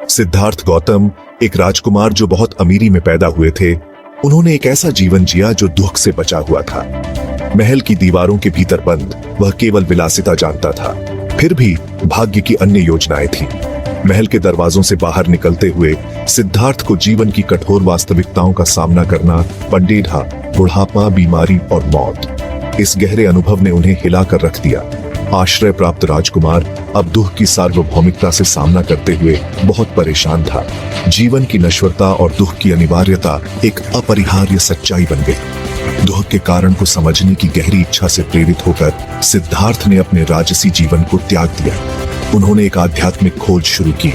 सिद्धार्थ गौतम एक राजकुमार जो बहुत अमीरी में पैदा हुए थे। उन्होंने एक ऐसा जीवन जिया जो दुख से बचा हुआ था। महल की दीवारों के भीतर बंद वह केवल विलासिता जानता था। फिर भी भाग्य की अन्य योजनाएं थीं। महल के दरवाजों से बाहर निकलते हुए सिद्धार्थ को जीवन की कठोर वास्तविकताओं का सामना करना पनडेढ़ा, बुढ़ापा, बीमारी और मौत। इस गहरे अनुभव ने उन्हें हिलाकर रख दिया। आश्रय प्राप्त राजकुमार अब दुख की सार्वभौमिकता से सामना करते हुए बहुत परेशान था। जीवन की नश्वरता और दुख की अनिवार्यता एक अपरिहार्य सच्चाई बन गई। दुख के कारण को समझने की गहरी इच्छा से प्रेरित होकर सिद्धार्थ ने अपने राजसी जीवन को त्याग दिया। उन्होंने एक आध्यात्मिक खोज शुरू की,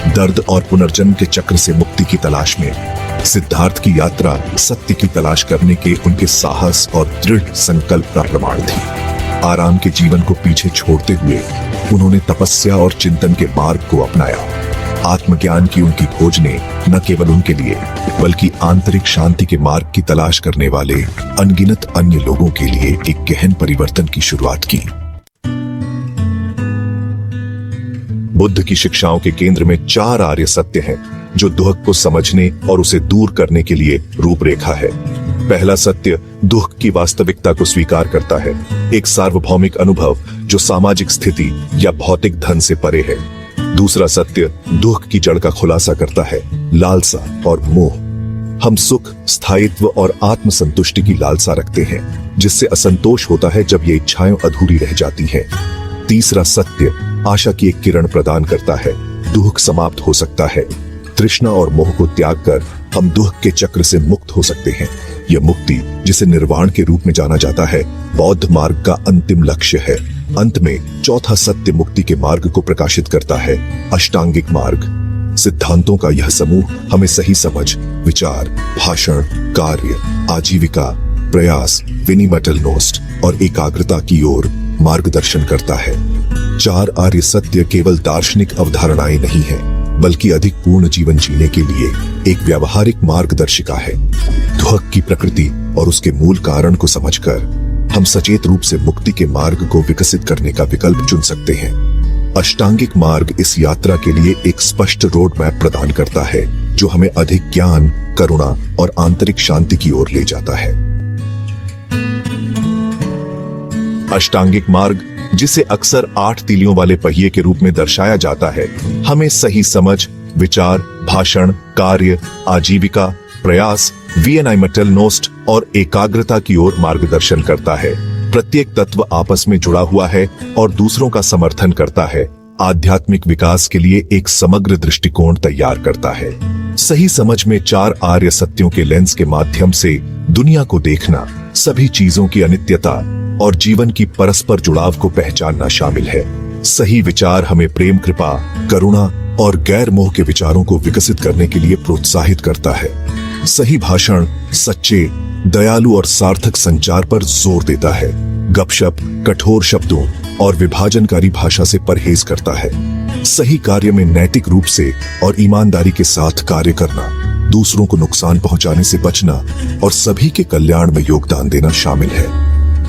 दर्द और पुनर्जन्म के चक्र से मुक्ति की तलाश में। सिद्धार्थ की यात्रा सत्य की तलाश करने के उनके साहस और दृढ़ संकल्प का प्रमाण थी। आराम के जीवन को पीछे छोड़ते हुए उन्होंने तपस्या और चिंतन के मार्ग को अपनाया। आत्मज्ञान की उनकी खोज ने न केवल उनके लिए बल्कि आंतरिक शांति के मार्ग की तलाश करने वाले अनगिनत अन्य लोगों के लिए एक गहन परिवर्तन की शुरुआत की। बुद्ध की शिक्षाओं के केंद्र में 4 आर्य सत्य हैं जो दुख को समझने और उसे दूर करने के लिए रूपरेखा है। पहला सत्य दुख की वास्तविकता को स्वीकार करता है, एक सार्वभौमिक अनुभव जो सामाजिक स्थिति या भौतिक धन से परे है। दूसरा सत्य दुख की जड़ का खुलासा करता है, लालसा और मोह। हम सुख, स्थायित्व और आत्मसंतुष्टि की लालसा रखते हैं, जिससे असंतोष होता है जब ये इच्छाएं अधूरी रह जाती हैं। तीसरा सत्य आशा की एक किरण प्रदान करता है, दुख समाप्त हो सकता है। तृष्णा और मोह को त्याग कर हम दुख के चक्र से मुक्त हो सकते हैं। यह मुक्ति, जिसे निर्वाण के रूप में जाना जाता है, बौद्ध मार्ग का अंतिम लक्ष्य है। अंत में चौथा सत्य मुक्ति के मार्ग को प्रकाशित करता है, अष्टांगिक मार्ग। सिद्धांतों का यह समूह हमें सही समझ, विचार, भाषण, कार्य, आजीविका, प्रयास, विनिमटलनोस्ट और एकाग्रता की ओर मार्गदर्शन करता है। 4 आर्य सत्य केवल दार्शनिक अवधारणाएं नहीं है, बल्कि अधिक पूर्ण जीवन जीने के लिए एक व्यावहारिक मार्गदर्शिका है। दुख की प्रकृति और उसके मूल कारण को समझकर हम सचेत रूप से मुक्ति के मार्ग को विकसित करने का विकल्प चुन सकते हैं। अष्टांगिक मार्ग इस यात्रा के लिए एक स्पष्ट रोड मैप प्रदान करता है, जो हमें अधिक ज्ञान, करुणा और आंतरिक शांति की ओर ले जाता है। अष्टांगिक मार्ग, जिसे अक्सर 8 तीलियों वाले पहिए के रूप में दर्शाया जाता है, हमें सही समझ, विचार, भाषण, कार्य, आजीविका, प्रयास, विनिमटलनोस्ट और एकाग्रता की ओर मार्गदर्शन करता है। प्रत्येक तत्व आपस में जुड़ा हुआ है और दूसरों का समर्थन करता है। आध्यात्मिक विकास के लिए एक समग्र दृष्टिकोण तैयार करता है। सही समझ में 4 आर्य सत्यों के लेंस के माध्यम से दुनिया को देखना, सभी चीजों की अनित्यता और जीवन की परस्पर जुड़ाव को पहचानना शामिल है। सही विचार हमें प्रेम, कृपा, करुणा और गैर मोह के विचारों को विकसित करने के लिए प्रोत्साहित करता है। सही भाषण सच्चे, दयालु और सार्थक संचार पर जोर देता है। गपशप, कठोर शब्दों और विभाजनकारी भाषा से परहेज करता है। सही कार्य में नैतिक रूप से और ईमानदारी के साथ कार्य करना, दूसरों को नुकसान पहुंचाने से बचना और सभी के कल्याण में योगदान देना शामिल है।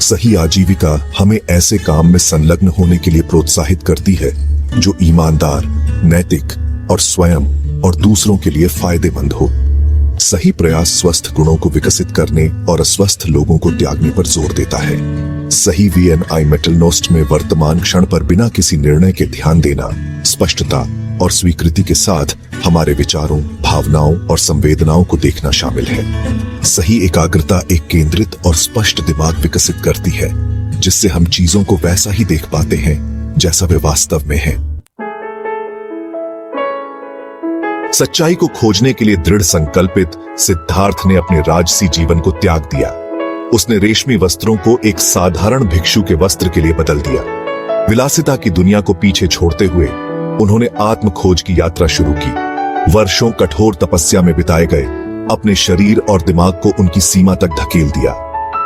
सही आजीविका हमें ऐसे काम में संलग्न होने के लिए प्रोत्साहित करती है जो ईमानदार, नैतिक और स्वयं और दूसरों के लिए फायदेमंद हो। सही प्रयास स्वस्थ गुणों को विकसित करने और अस्वस्थ लोगों को त्यागने पर जोर देता है। सही विनिमटलनोस्ट में वर्तमान क्षण पर बिना किसी निर्णय के ध्यान देना, स्पष्टता और स्वीकृति के साथ हमारे विचारों, भावनाओं और संवेदनाओं को देखना शामिल है। सही एकाग्रता एक केंद्रित और स्पष्ट दिमाग विकसित करती है, जिससे हम चीजों को वैसा ही देख पाते हैं जैसा वे वास्तव में है। सच्चाई को खोजने के लिए दृढ़ संकल्पित सिद्धार्थ ने अपने राजसी जीवन को त्याग दिया। उसने रेशमी वस्त्रों को एक साधारण भिक्षु के वस्त्र के लिए बदल दिया। विलासिता की दुनिया को पीछे छोड़ते हुए उन्होंने आत्म खोज की यात्रा शुरू की। वर्षों कठोर तपस्या में बिताए गए, अपने शरीर और दिमाग को उनकी सीमा तक धकेल दिया।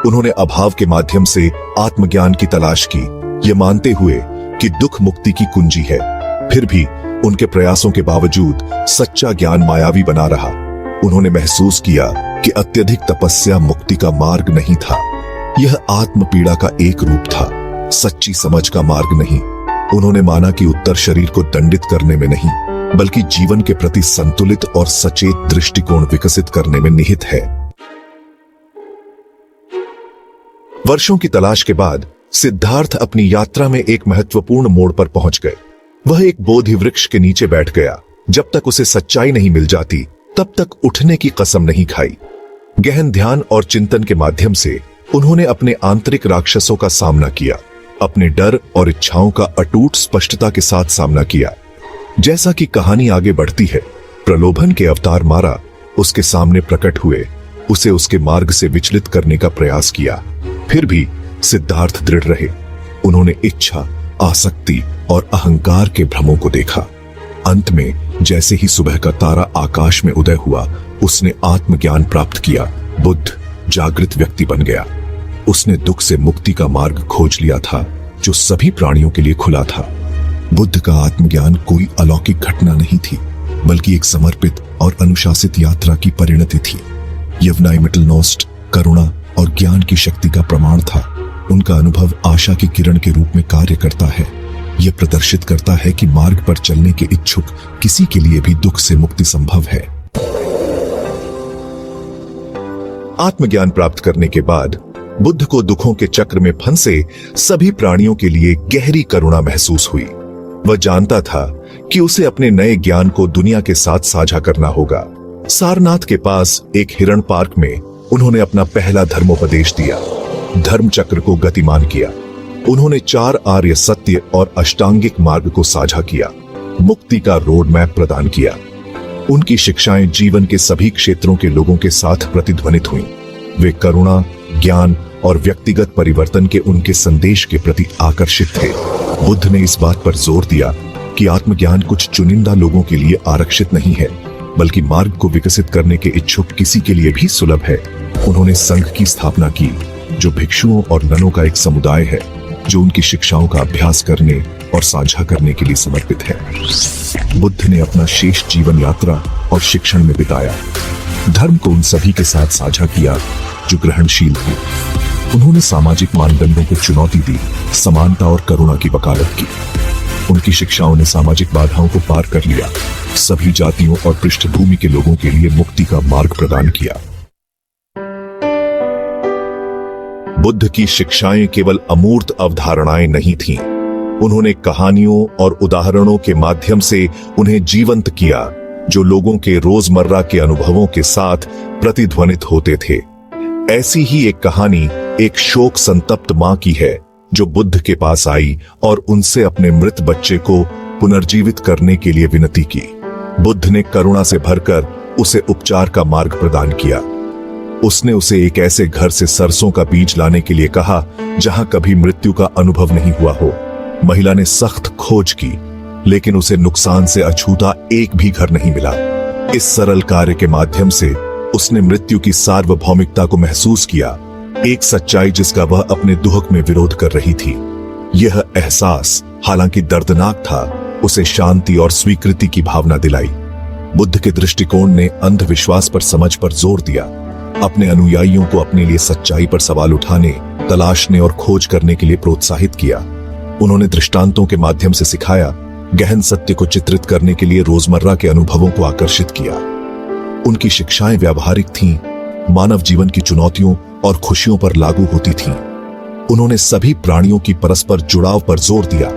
उन्होंने अभाव के माध्यम से आत्मज्ञान की तलाश की, ये मानते हुए कि दुख मुक्ति की कुंजी है। फिर भी उनके प्रयासों के बावजूद सच्चा ज्ञान मायावी बना रहा। उन्होंने महसूस किया कि अत्यधिक तपस्या मुक्ति का मार्ग नहीं था, यह आत्म पीड़ा का एक रूप था, सच्ची समझ का मार्ग नहीं। उन्होंने माना कि उत्तर शरीर को दंडित करने में नहीं, बल्कि जीवन के प्रति संतुलित और सचेत दृष्टिकोण विकसित करने में निहित है। वर्षों की तलाश के बाद सिद्धार्थ अपनी यात्रा में एक महत्वपूर्ण मोड़ पर पहुंच गए। वह एक बोधि वृक्ष के नीचे बैठ गया। जब तक उसे सच्चाई नहीं मिल जाती तब तक उठने की कसम नहीं खाई। गहन ध्यान और चिंतन के माध्यम से उन्होंने अपने आंतरिक राक्षसों का सामना किया, अपने डर और इच्छाओं का अटूट स्पष्टता के साथ सामना किया। जैसा कि कहानी आगे बढ़ती है, प्रलोभन के अवतार मारा उसके सामने प्रकट हुए, उसे उसके मार्ग से विचलित करने का प्रयास किया। फिर भी सिद्धार्थ दृढ़ रहे। उन्होंने इच्छा, आसक्ति और अहंकार के भ्रमों को देखा। अंत में जैसे ही सुबह का तारा आकाश में उदय हुआ, उसने आत्मज्ञान प्राप्त किया। बुद्ध जागृत व्यक्ति बन गया। उसने दुख से मुक्ति का मार्ग खोज लिया था जो सभी प्राणियों के लिए खुला था। बुद्ध का आत्मज्ञान कोई अलौकिक घटना नहीं थी, बल्कि एक समर्पित और अनुशासित यात्रा की परिणति थी। यवनाइमिटलनोस्ट करुणा और ज्ञान की शक्ति का प्रमाण था। उनका अनुभव आशा की किरण के रूप में कार्य करता है। यह प्रदर्शित करता है कि मार्ग पर चलने के इच्छुक किसी के लिए भी दुख से मुक्ति संभव है। आत्मज्ञान प्राप्त करने के बाद बुद्ध को दुखों के चक्र में फंसे सभी प्राणियों के लिए गहरी करुणा महसूस हुई। वह जानता था कि उसे अपने नए ज्ञान को दुनिया के साथ साझा करना होगा। सारनाथ के पास एक हिरण पार्क में उन्होंने अपना पहला धर्मोपदेश दिया, धर्म चक्र को गतिमान किया। उन्होंने 4 आर्य सत्य और अष्टांगिक मार्ग को साझा किया, मुक्ति का रोड मैप प्रदान किया। उनकी शिक्षाएं जीवन के सभी क्षेत्रों के लोगों के साथ प्रतिध्वनित हुईं। वे करुणा, ज्ञान और व्यक्तिगत परिवर्तन के उनके संदेश के प्रति आकर्षित थे। बुद्ध ने इस बात पर जोर दिया कि आत्मज्ञान कुछ चुनिंदा लोगों के लिए आरक्षित नहीं है, बल्कि मार्ग को विकसित करने के इच्छुक किसी के लिए भी सुलभ है। उन्होंने संघ की स्थापना की, जो भिक्षुओं और ननों का एक समुदाय है, जो उनकी शिक्षाओं का अभ्यास करने और साझा करने के लिए समर्पित है। बुद्ध ने अपना शेष जीवन यात्रा और शिक्षण में बिताया। धर्म को उन सभी के साथ साझा किया जो ग्रहणशील थे। उन्होंने सामाजिक मानदंडों को चुनौती दी, समानता और करुणा की वकालत की। उनकी शिक्षाओं ने सामाजिक बाधाओं को पार कर लिया, सभी जातियों और पृष्ठभूमि के लोगों के लिए मुक्ति का मार्ग प्रदान किया। बुद्ध की शिक्षाएं केवल अमूर्त अवधारणाएं नहीं थीं। उन्होंने कहानियों और उदाहरणों के माध्यम से उन्हें जीवंत किया, जो लोगों के रोजमर्रा के अनुभवों के साथ प्रतिध्वनित होते थे। ऐसी ही एक कहानी एक शोक संतप्त मां की है, जो बुद्ध के पास आई और उनसे अपने मृत बच्चे को पुनर्जीवित करने के लिए विनती की। बुद्ध ने करुणा से भरकर उसे उपचार का मार्ग प्रदान किया। उसने उसे एक ऐसे घर से सरसों का बीज लाने के लिए कहा जहां कभी मृत्यु का अनुभव नहीं हुआ हो। महिला ने सख्त खोज की, लेकिन उसे नुकसान से अछूता एक भी घर नहीं मिला। इस सरल कार्य के माध्यम से उसने मृत्यु की सार्वभौमिकता को महसूस किया, एक सच्चाई जिसका वह अपने दुहक में विरोध कर रही थी। यह एहसास, हालांकि दर्दनाक था, उसे शांति और स्वीकृति की भावना दिलाई। बुद्ध के दृष्टिकोण ने अंधविश्वास पर समझ पर जोर दिया, अपने अनुयायियों को अपने लिए सच्चाई पर सवाल उठाने, तलाशने और खोज करने के लिए प्रोत्साहित किया। उन्होंने दृष्टांतों के माध्यम से सिखाया, गहन सत्य को चित्रित करने के लिए रोजमर्रा के अनुभवों को आकर्षित किया। उनकी शिक्षाएं व्यावहारिक थीं, मानव जीवन की चुनौतियों और खुशियों पर लागू होती थीं। उन्होंने सभी प्राणियों की परस्पर जुड़ाव पर जोर दिया,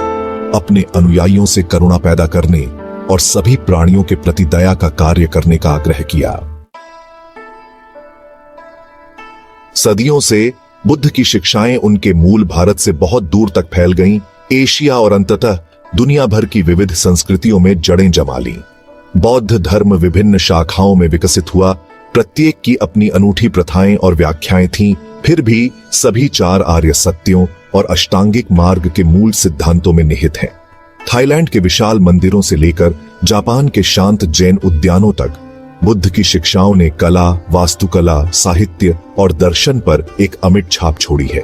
अपने अनुयायियों से करुणा पैदा करने और सभी प्राणियों के प्रति दया का कार्य करने का आग्रह किया। सदियों से बुद्ध की शिक्षाएं उनके मूल भारत से बहुत दूर तक फैल गईं, एशिया और अंततः दुनिया भर की विविध संस्कृतियों में जड़ें जमा लीं। बौद्ध धर्म विभिन्न शाखाओं में विकसित हुआ, प्रत्येक की अपनी अनूठी प्रथाएं और व्याख्याएं थीं, फिर भी सभी 4 आर्य सत्यों और अष्टांगिक मार्ग के मूल सिद्धांतों में निहित हैं। थाईलैंड के विशाल मंदिरों से लेकर जापान के शांत जैन उद्यानों तक बुद्ध की शिक्षाओं ने कला, वास्तुकला, साहित्य और दर्शन पर एक अमिट छाप छोड़ी है।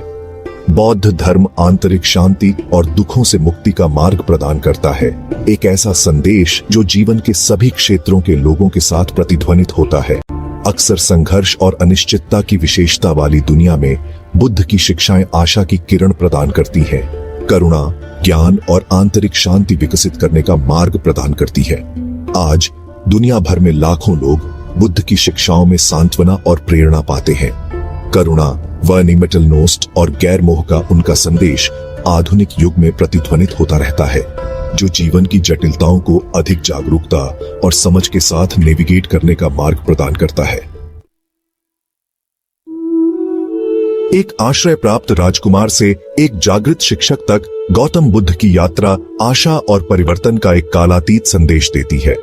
बौद्ध धर्म आंतरिक शांति और दुखों से मुक्ति का मार्ग प्रदान करता है, एक ऐसा संदेश जो जीवन के सभी क्षेत्रों के लोगों के साथ प्रतिध्वनित होता है। अक्सर संघर्ष और अनिश्चितता की विशेषता वाली दुनिया में बुद्ध की शिक्षाएं आशा की किरण प्रदान करती हैं, करुणा, ज्ञान और आंतरिक शांति विकसित करने का मार्ग प्रदान करती है। आज दुनिया भर में लाखों लोग बुद्ध की शिक्षाओं में सांत्वना और प्रेरणा पाते हैं। करुणा, वनिमेटलनोस्ट और गैर मोह का उनका संदेश आधुनिक युग में प्रतिध्वनित होता रहता है, जो जीवन की जटिलताओं को अधिक जागरूकता और समझ के साथ नेविगेट करने का मार्ग प्रदान करता है। एक आश्रय प्राप्त राजकुमार से एक जागृत शिक्षक तक गौतम बुद्ध की यात्रा आशा और परिवर्तन का एक कालातीत संदेश देती है।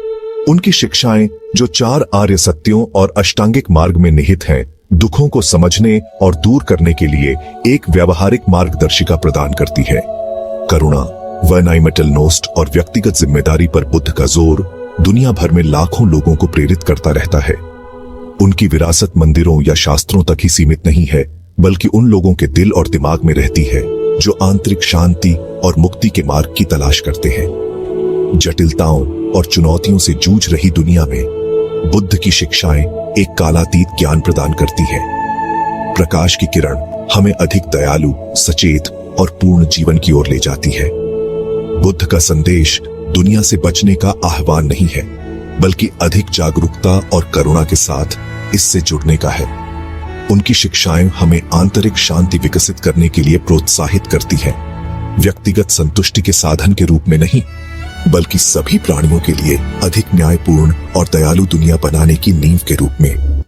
उनकी शिक्षाएं, जो 4 आर्य सत्यों और अष्टांगिक मार्ग में निहित हैं, दुखों को समझने और दूर करने के लिए एक व्यावहारिक मार्गदर्शिका प्रदान करती है। करुणा, वनिमेटलनोस्ट और व्यक्तिगत जिम्मेदारी पर बुद्ध का जोर दुनिया भर में लाखों लोगों को प्रेरित करता रहता है। उनकी विरासत मंदिरों या शास्त्रों तक ही सीमित नहीं है, बल्कि उन लोगों के दिल और दिमाग में रहती है जो आंतरिक शांति और मुक्ति के मार्ग की तलाश करते हैं। जटिलताओं और चुनौतियों से जूझ रही दुनिया में बुद्ध की शिक्षाएं एक कालातीत ज्ञान प्रदान करती है। प्रकाश की किरण हमें अधिक दयालु, सचेत और पूर्ण जीवन की ओर ले जाती है। बुद्ध का संदेश दुनिया से बचने का आह्वान नहीं है, बल्कि अधिक जागरूकता और करुणा के साथ इससे जुड़ने का है। उनकी शिक्षाएं हमें आंतरिक शांति विकसित करने के लिए प्रोत्साहित करती हैं, व्यक्तिगत संतुष्टि के साधन के रूप में नहीं, बल्कि सभी प्राणियों के लिए अधिक न्यायपूर्ण और दयालु दुनिया बनाने की नींव के रूप में।